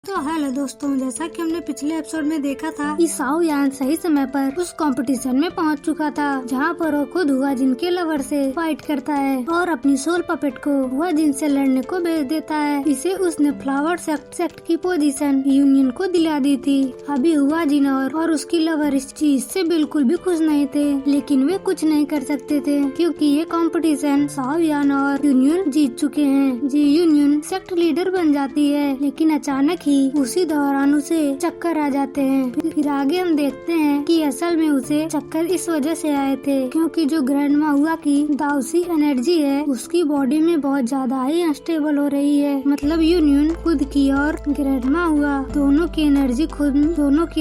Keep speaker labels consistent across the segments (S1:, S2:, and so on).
S1: तो हेलो दोस्तों, जैसा कि हमने पिछले एपिसोड में देखा था कि साओ यान सही समय पर उस कंपटीशन में पहुंच चुका था जहां पर वो खुद हुआ जिन के लवर से फाइट करता है और अपनी सोल पपेट को हुआ जिन से लड़ने को भेज देता है। इसे उसने फ्लावर सेक्ट की पोजीशन यूनियन को दिला दी थी। अभी हुआ जिन और उसकी लवर इस चीज से बिल्कुल भी खुश नहीं थे, लेकिन वे कुछ नहीं कर सकते थे क्योंकि ये कंपटीशन साओ यान और यूनियन जीत चुके हैं। जी यूनियन सेक्ट लीडर बन जाती है, लेकिन अचानक ही उसी दौरान उसे चक्कर आ जाते हैं। फिर आगे हम देखते हैं कि असल में उसे चक्कर इस वजह से आए थे क्योंकि जो ग्रैंडमा हुआ की दाउसी एनर्जी है उसकी बॉडी में बहुत ज्यादा ही अनस्टेबल हो रही है। मतलब यूनियन खुद की और ग्रैंडमा हुआ दोनों की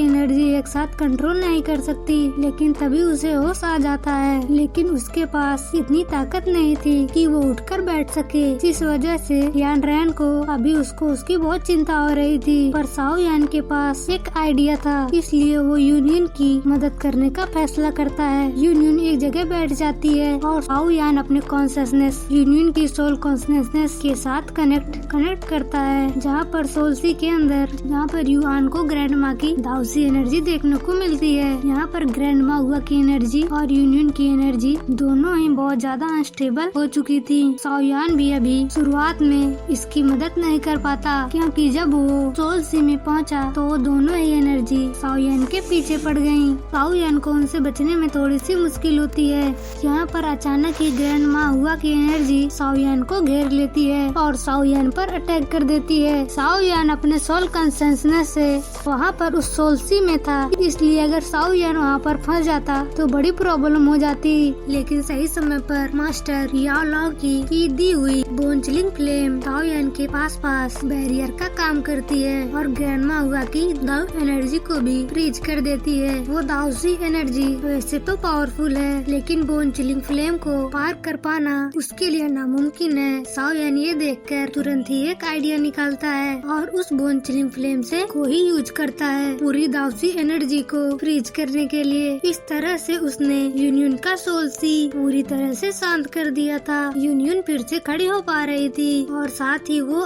S1: एनर्जी एक साथ कंट्रोल नहीं कर सकती, लेकिन तभी उसे होश आ जाता है। लेकिन उसके पास इतनी ताकत नहीं थी कि वो उठकर बैठ सके, जिस वजह से यान रैन को अभी उसकी बहुत चिंता हो रही थी। पर साओ यान के पास एक आइडिया था, इसलिए वो यूनियन की मदद करने का फैसला करता है। यूनियन एक जगह बैठ जाती है और साओ यान अपने कॉन्शियसनेस यूनियन की सोल कॉन्शियसनेस के साथ कनेक्ट करता है, जहाँ पर सोलसी के अंदर युआन को ग्रैंडमा की दाउसी एनर्जी देखने को मिलती है। यहाँ पर ग्रैंडमा हुआ की एनर्जी और यूनियन की एनर्जी दोनों ही बहुत ज्यादा अनस्टेबल हो चुकी थी। साओ यान भी अभी शुरुआत में इसकी मदद नहीं कर पाता क्योंकि जब वो सोलसी में पहुंचा तो वो दोनों ही एनर्जी साओ यान के पीछे पड़ गयी। साओ यान को उनसे बचने में थोड़ी सी मुश्किल होती है। यहाँ पर अचानक ही ग्रैंडमा हुआ की एनर्जी साओ यान को घेर लेती है और साओ यान पर अटैक कर देती है। साओ यान अपने सोल कॉन्शियसनेस से वहाँ पर उस सोलसी में था, इसलिए अगर साओ यान वहाँ पर फंस जाता तो बड़ी प्रॉब्लम हो जाती। लेकिन सही समय पर मास्टर याओ लाओ की दी हुई बोनचिलिंग फ्लेम साओ यान के पास बैरियर का काम करती है और ग्रैंडमा हुआ की दाउ एनर्जी को भी फ्रीज कर देती है। वो दाउसी एनर्जी वैसे तो पावरफुल है, लेकिन बोन चिलिंग फ्लेम को पार कर पाना उसके लिए नामुमकिन है। साओ यान ये देखकर तुरंत ही एक आइडिया निकालता है और उस बोन चिलिंग फ्लेम से को ही यूज करता है पूरी दाउसी एनर्जी को फ्रीज करने के लिए। इस तरह से उसने यूनियन का सोलसी पूरी तरह से शांत कर दिया था। यूनियन फिर से खड़ी हो पा रही थी और साथ ही वो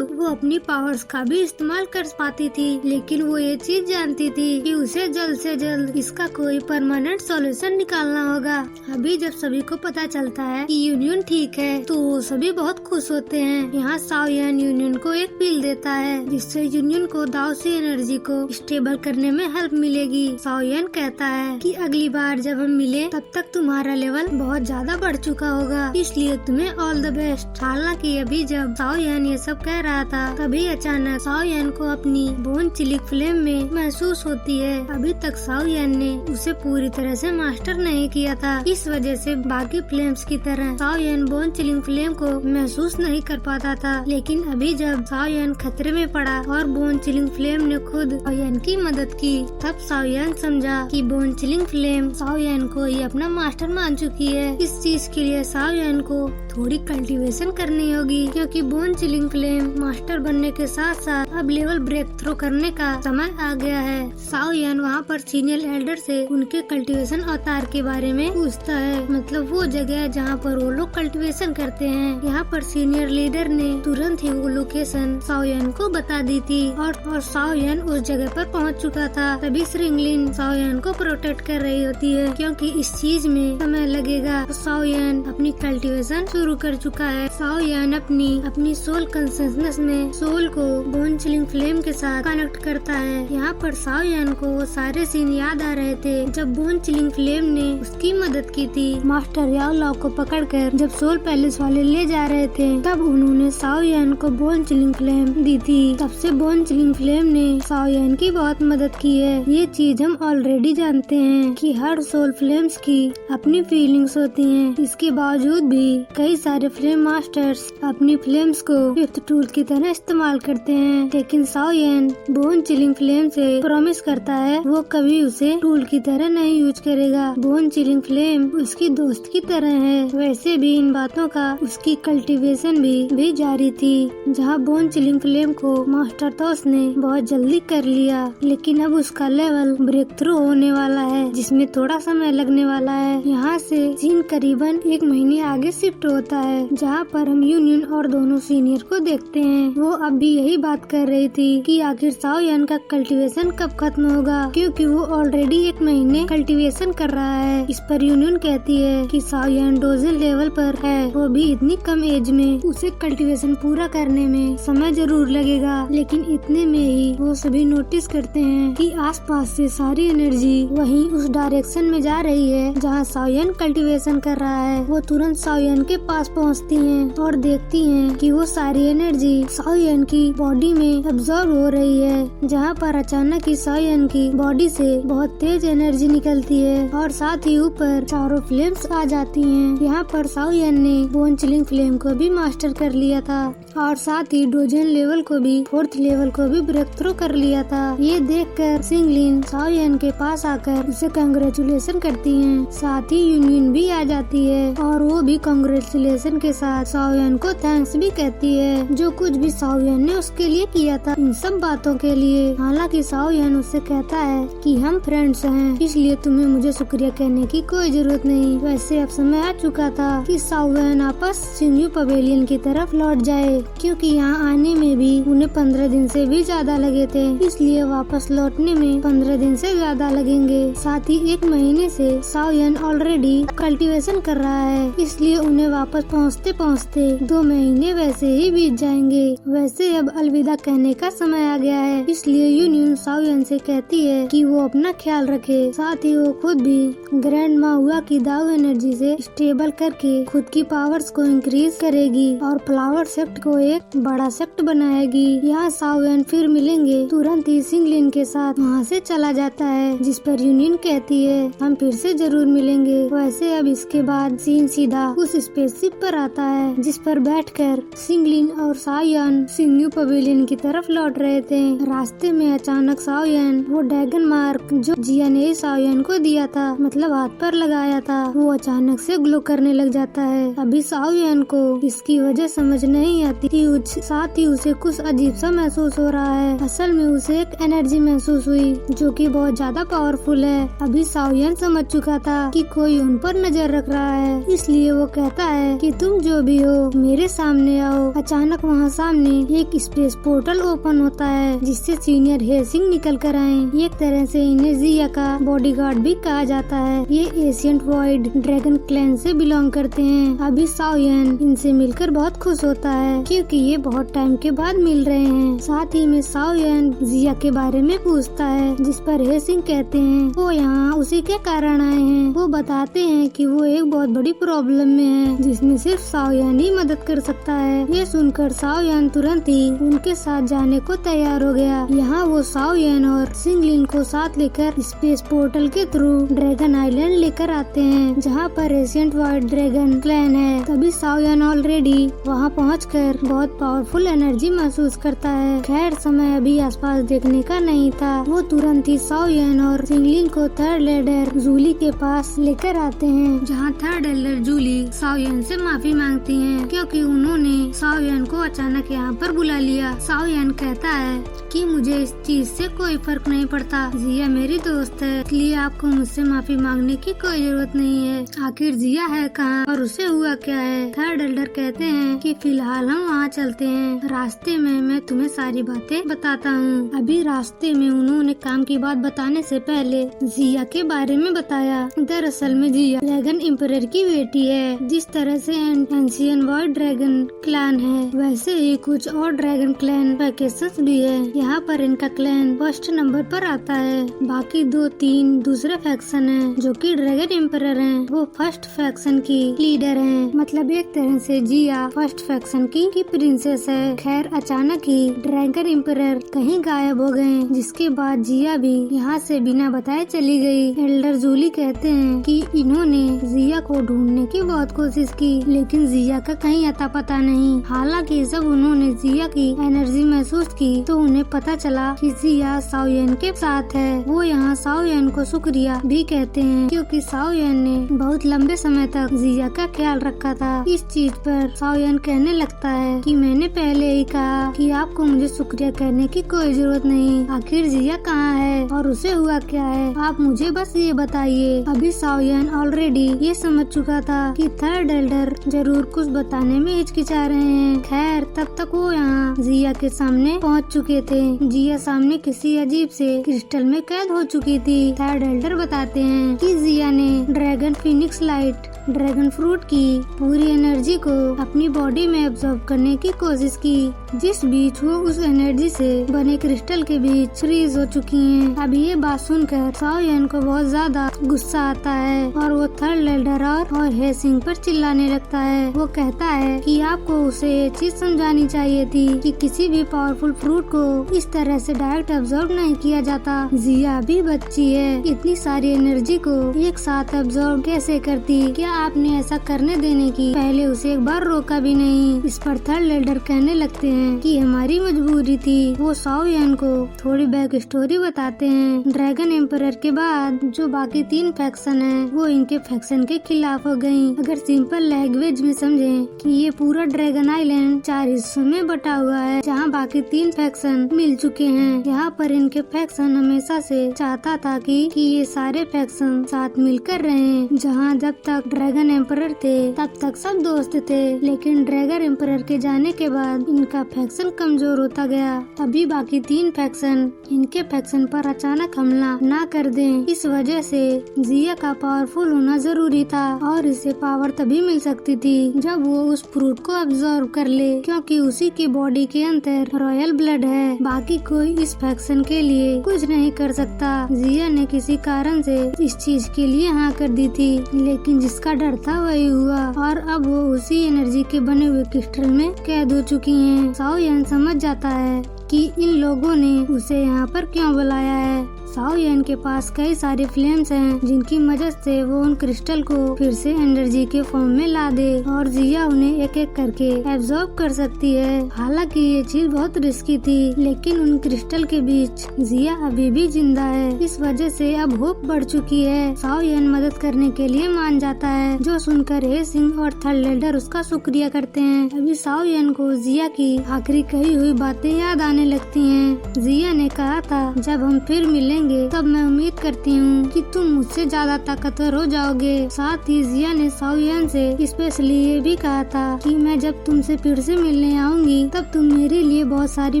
S1: अपनी पावर्स का भी इस्तेमाल कर पाती थी, लेकिन वो ये चीज जानती थी कि उसे जल्द से जल्द इसका कोई परमानेंट सॉल्यूशन निकालना होगा। अभी जब सभी को पता चलता है कि यूनियन ठीक है तो वो सभी बहुत खुश होते हैं। यहाँ साओ यान यूनियन को एक पिल देता है जिससे यूनियन को दाउसी एनर्जी को स्टेबल करने में हेल्प मिलेगी। साओ यान कहता है कि अगली बार जब हम मिले तब तक तुम्हारा लेवल बहुत ज्यादा बढ़ चुका होगा, इसलिए तुम्हें ऑल द बेस्ट। हालांकि अभी जब साओ यान ये सब कह रहा था तभी अचानक साओ यान को अपनी बोन चिलिंग फ्लेम में महसूस होती है। अभी तक साओ यान ने उसे पूरी तरह से मास्टर नहीं किया था, इस वजह से बाकी फ्लेम्स की तरह साओ यान बोन चिलिंग फ्लेम को महसूस नहीं कर पाता था। लेकिन अभी जब साओ यान खतरे में पड़ा और बोन चिलिंग फ्लेम ने खुद साओ यान की मदद की, तब साओ यान समझा कि बोन चिलिंग फ्लेम साओ यान को ही अपना मास्टर मान चुकी है। इस चीज के लिए साओ यान को थोड़ी कल्टीवेशन करनी होगी क्योंकि बोन चिलिंग फ्लेम मास्टर बनने के साथ साथ अब लेवल ब्रेक थ्रो करने का समय आ गया है। साओ यान वहाँ पर सीनियर एल्डर से उनके कल्टीवेशन अवतार के बारे में पूछता है, मतलब वो जगह जहाँ पर वो लोग कल्टीवेशन करते हैं। यहाँ पर सीनियर लीडर ने तुरंत ही वो लोकेशन साओ यान को बता दी थी और साओ यान उस जगह पर पहुँच चुका था। तभी श्रिंगलिन साओ यान को प्रोटेक्ट कर रही होती है क्योंकि इस चीज में समय लगेगा। तो साओ यान अपनी कल्टीवेशन शुरू कर चुका है। साओ यान अपनी सोल कॉन्शियसनेस में सोल को बोन चिलिंग फ्लेम के साथ कनेक्ट करता है। यहाँ पर साओ यान को वो सारे सीन याद आ रहे थे जब बोन चिलिंग फ्लेम ने उसकी मदद की थी। मास्टर याओ लाओ को पकड़कर जब सोल पैलेस वाले ले जा रहे थे तब उन्होंने साओ यान को बोन चिलिंग फ्लेम दी थी। तब से बोन चिलिंग फ्लेम ने साओ यान की बहुत मदद की है। ये चीज हम ऑलरेडी जानते हैं कि हर सोल फ्लेम्स की अपनी फीलिंग्स होती हैं। इसके बावजूद भी कई सारे फ्लेम मास्टर्स अपनी फ्लेम्स को फिफ्थ टूल की तरह इस्तेमाल करते हैं, लेकिन साओ यान बोन चिलिंग फ्लेम से प्रॉमिस करता है वो कभी उसे टूल की तरह नहीं यूज करेगा। बोन चिलिंग फ्लेम उसकी दोस्त की तरह है। वैसे भी इन बातों का उसकी कल्टीवेशन भी जारी थी। जहाँ बोन चिलिंग फ्लेम को मास्टर तो उसने बहुत जल्दी कर लिया, लेकिन अब उसका लेवल ब्रेक थ्रू होने वाला है जिसमें थोड़ा समय लगने वाला है। यहाँ से जीन करीबन 1 महीने आगे शिफ्ट होता है, जहाँ पर हम यूनियन और दोनों सीनियर को देखते हैं। वो अब भी यही बात कर कर रही थी कि आखिर साओयान का कल्टीवेशन कब खत्म होगा, क्योंकि वो ऑलरेडी 1 महीने कल्टीवेशन कर रहा है। इस पर यूनियन कहती है कि साओयान डोजन लेवल पर है, वो भी इतनी कम एज में, उसे कल्टीवेशन पूरा करने में समय जरूर लगेगा। लेकिन इतने में ही वो सभी नोटिस करते हैं कि आसपास से सारी एनर्जी वहीं उस डायरेक्शन में जा रही है जहां साओयान कल्टीवेशन कर रहा है। वो तुरंत साओयान के पास पहुंचती हैं और देखती हैं कि वो सारी एनर्जी साओयान की बॉडी में एब्जॉर्ब हो रही है, जहां पर अचानक ही साओयान की बॉडी से बहुत तेज एनर्जी निकलती है और साथ ही ऊपर चारों फ्लेम्स आ जाती हैं। यहाँ पर साओयान ने बोन चिलिंग फ्लेम को भी मास्टर कर लिया था और साथ ही डोजन लेवल को भी, 4th लेवल को भी ब्रेक थ्रू कर लिया था। ये देखकर सिंगलिन साओयान के पास आकर उसे कांग्रेचुलेशन करती हैं। साथ ही यूनियन भी आ जाती है और वो भी कांग्रेचुलेशन के साथ साओयान को थैंक्स भी कहती है, जो कुछ भी साओयान ने उसके लिए किया था इन सब बातों के लिए। हालांकि साओयान उससे कहता है कि हम फ्रेंड्स हैं, इसलिए तुम्हें मुझे शुक्रिया कहने की कोई जरूरत नहीं। वैसे अब समय आ चुका था कि साओयान वापस सिंगयू पवेलियन की तरफ लौट जाए, क्योंकि यहाँ आने में भी उन्हें 15 दिन से भी ज्यादा लगे थे, इसलिए वापस लौटने में 15 दिन से ज्यादा लगेंगे। साथ ही 1 महीने से साओयान ऑलरेडी कल्टीवेशन कर रहा है, इसलिए उन्हें वापस पहुँचते पहुँचते 2 महीने वैसे ही बीत जाएंगे। वैसे अब अलविदा कहने का समय आ गया है, इसलिए यूनियन साओयान से कहती है कि वो अपना ख्याल रखे। साथ ही वो खुद भी ग्रैंड माहुआ की दाऊ एनर्जी से स्टेबल करके खुद की पावर्स को इंक्रीज करेगी और फ्लावर सेक्ट को एक बड़ा सेक्ट बनाएगी। यहाँ साओयान फिर मिलेंगे, तुरंत ही सिंगलिन के साथ वहाँ से चला जाता है, जिस पर यूनियन कहती है हम फिर से जरूर मिलेंगे। वैसे अब इसके बाद सीन सीधा उस स्पेसशिप पर आता है, जिस पर बैठकर सिंगलिन और साओयान सिंगयू पवेलियन की तरफ लौट रहे थे। रास्ते में अचानक साओयान वो ड्रैगन मार्क जो जिया ने साओयान को दिया था, मतलब हाथ पर लगाया था, वो अचानक से ग्लो करने लग जाता है। अभी साओयान को इसकी वजह समझ नहीं आती, साथ ही उसे कुछ अजीब सा महसूस हो रहा है। असल में उसे एक एनर्जी महसूस हुई जो कि बहुत ज्यादा पावरफुल है। अभी साओयान समझ चुका था कि कोई उन पर नजर रख रहा है, इसलिए वो कहता है कि तुम जो भी हो मेरे सामने आओ। अचानक वहाँ सामने एक स्पेस पोर्टल ओपन होता है, जिससे सीनियर हेसिंग निकल कर आए। एक तरह से इन्हें जिया का बॉडीगार्ड भी कहा जाता है। ये एशियंट वॉइड ड्रैगन क्लैन से बिलोंग करते हैं। अभी साओयान इनसे मिलकर बहुत खुश होता है, क्योंकि ये बहुत टाइम के बाद मिल रहे हैं। साथ ही में साओयान जिया के बारे में पूछता है, जिस पर हेसिंग कहते हैं वो यहाँ उसी के कारण आए हैं। वो बताते हैं कि वो एक बहुत बड़ी प्रॉब्लम में है, जिसमें सिर्फ साओयान ही मदद कर सकता है। ये सुनकर साओयान तुरंत ही उनके साथ जाने को तैयार हो गया। यहाँ वो साओयान और सिंगलिन को साथ लेकर स्पेस पोर्टल के थ्रू ड्रैगन आइलैंड लेकर आते हैं, जहाँ पर एशियंट वॉइड ड्रैगन क्लैन है। तभी साओयान ऑलरेडी वहाँ पहुँचकर बहुत पावरफुल एनर्जी महसूस करता है। खैर समय अभी आसपास देखने का नहीं था, वो तुरंत ही साओयान और सिंगलिन को थर्ड एल्डर जूली के पास लेकर आते हैं, जहाँ थर्ड एल्डर जूली साओयान से माफी मांगती हैं, क्योंकि उन्होंने साओयान को अचानक यहाँ पर बुला लिया। साओयान कहता है कि मुझे इस चीज से कोई फर्क नहीं पड़ता, जिया मेरी दोस्त है, इसलिए आपको मुझसे माफी मांगने की कोई जरूरत नहीं है। आखिर जिया है कहाँ और उसे हुआ क्या है? थर्ड एल्डर कहते हैं कि फिलहाल हम वहाँ चलते हैं, रास्ते में मैं तुम्हें सारी बातें बताता हूँ। अभी रास्ते में उन्होंने काम की बात बताने से पहले जिया के बारे में बताया। दरअसल में जिया ड्रैगन एम्परर की बेटी है। जिस तरह से एंशियंट वॉइड ड्रैगन क्लैन है, वैसे ही कुछ और ड्रैगन क्लैन पैकेजेस भी है। यहाँ पर इनका क्लैन फर्स्ट नंबर पर आता है, बाकी 2-3 दूसरे फैक्शन है जो कि ड्रैगन एम्परर हैं। वो फर्स्ट फैक्शन की लीडर हैं, मतलब एक तरह से जिया फर्स्ट फैक्शन की प्रिंसेस है। खैर अचानक ही ड्रैगन एम्परर कहीं गायब हो गए, जिसके बाद जिया भी यहाँ से बिना बताए चली गई। एल्डर जूली कहते हैं कि इन्होंने जिया को ढूंढने की बहुत कोशिश की, लेकिन जिया का कहीं अता पता नहीं। हालांकि जब उन्होंने जिया की एनर्जी महसूस की तो उन्हें पता चला कि जिया साओयन के साथ है। वो यहाँ साओयन को शुक्रिया भी कहते हैं क्योंकि साओयन ने बहुत लंबे समय तक जिया का ख्याल रखा था। इस चीज पर साओयन कहने लगता है कि मैंने पहले ही कहा कि आपको मुझे शुक्रिया कहने की कोई जरूरत नहीं। आखिर जिया कहाँ है और उसे हुआ क्या है, आप मुझे बस ये बताइए। अभी साओयन ऑलरेडी ये समझ चुका था कि थर्ड एल्डर जरूर कुछ बताने में हिचकिचा रहे हैं। खैर तब तक वो यहाँ जिया के सामने पहुँच चुके थे। जिया सामने किसी अजीब से क्रिस्टल में कैद हो चुकी थी। थर्ड एल्डर बताते हैं कि जिया ने dragon Phoenix light dragon fruit की पूरी एनर्जी को अपनी बॉडी में एब्जॉर्ब करने की कोशिश की, जिस बीच वो उस एनर्जी से बने क्रिस्टल के बीच फ्रीज हो चुकी हैं। अब ये बात सुनकर साओयन को बहुत ज्यादा गुस्सा आता है और वो थर्ड एल्डर और हेसिंग पर चिल्लाने लगता है। वो कहता है कि आपको उसे ये चीज समझानी चाहिए थी कि किसी भी पावरफुल फ्रूट को इस तरह से डायरेक्ट एब्जॉर्ब नहीं किया जाता। जिया भी बच्ची है, इतनी सारी एनर्जी को एक साथ एब्जॉर्ब कैसे करती? क्या आपने ऐसा करने देने की पहले उसे एक बार रोका भी नहीं? इस पर थर्ड एल्डर कहने लगते हैं कि हमारी मजबूरी थी। वो साओयन को थोड़ी बैक स्टोरी बताते हैं। ड्रैगन एम्परर के बाद जो बाकी 3 फैक्शन है वो इनके फैक्शन के खिलाफ हो गयी। अगर सिंपल लैंग्वेज में समझें कि ये पूरा ड्रैगन आइलैंड 4 हिस्सों में बटा हुआ है जहाँ बाकी 3 फैक्शन मिल चुके हैं। यहाँ पर इनके फैक्शन हमेशा से चाहता था कि ये सारे फैक्शन साथ मिलकर रहें। जहाँ जब तक ड्रैगन एम्परर थे तब तक सब दोस्त थे, लेकिन ड्रैगन एम्परर के जाने के बाद इनका फैक्शन कमजोर होता गया। अभी बाकी 3 फैक्शन इनके फैक्शन पर अचानक हमला ना कर दें। इस वजह से जिया का पावरफुल होना जरूरी था और इसे पावर तभी मिल सकती थी जब वो उस फ्रूट को अब्सॉर्ब कर ले, क्योंकि उसी की बॉडी के अंदर रॉयल ब्लड है। बाकी कोई इस फैक्शन के लिए कुछ नहीं कर सकता। जिया ने किसी कारण से इस चीज के लिए हाँ कर दी थी, लेकिन जिसका डर था वही हुआ और अब वो उसी एनर्जी के बने हुए क्रिस्टल में कैद हो चुकी हैं। साओयन समझ जाता है कि इन लोगों ने उसे यहाँ पर क्यों बुलाया है। साओयन के पास कई सारे फ्लेम्स हैं जिनकी मदद से वो उन क्रिस्टल को फिर से एनर्जी के फॉर्म में ला दे और जिया उन्हें एक एक करके एब्जॉर्ब कर सकती है। हालांकि ये चीज बहुत रिस्की थी, लेकिन उन क्रिस्टल के बीच जिया अभी भी जिंदा है। इस वजह से अब होप बढ़ चुकी है। साओयन मदद करने के लिए मान जाता है, जो सुनकर हेसिंग और थर्ड एल्डर उसका शुक्रिया करते हैं। अभी साओयन को जिया की आखिरी कही हुई बातें याद आने लगती हैं। जिया ने कहा था जब हम फिर मिलेंगे तब मैं उम्मीद करती हूँ कि तुम मुझसे ज्यादा ताकतवर हो जाओगे। साथ ही जिया ने साओयन से स्पेशली ये भी कहा था कि मैं जब तुमसे फिर से मिलने आऊंगी तब तुम मेरे लिए बहुत सारी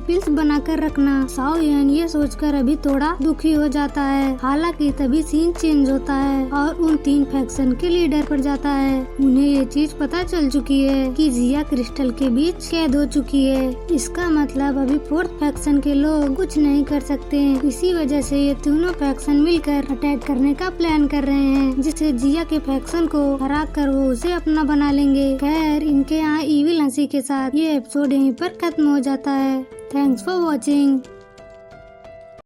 S1: पिल्स बनाकर रखना। साओयन ये सोचकर अभी थोड़ा दुखी हो जाता है। हालांकि तभी सीन चेंज होता है और उन 3 फैक्शन के लीडर पर जाता है। उन्हें ये चीज पता चल चुकी है कि जिया क्रिस्टल के बीच कैद हो चुकी है। इसका मतलब अभी 4th फैक्शन के लोग कुछ नहीं कर सकते। इसी वजह से ये तीनों फैक्शन मिलकर अटैक करने का प्लान कर रहे हैं, जिससे जिया के फैक्शन को हरा कर वो उसे अपना बना लेंगे। खैर इनके यहाँ इविल हंसी के साथ ये एपिसोड यहीं पर खत्म हो जाता है। Thanks for watching.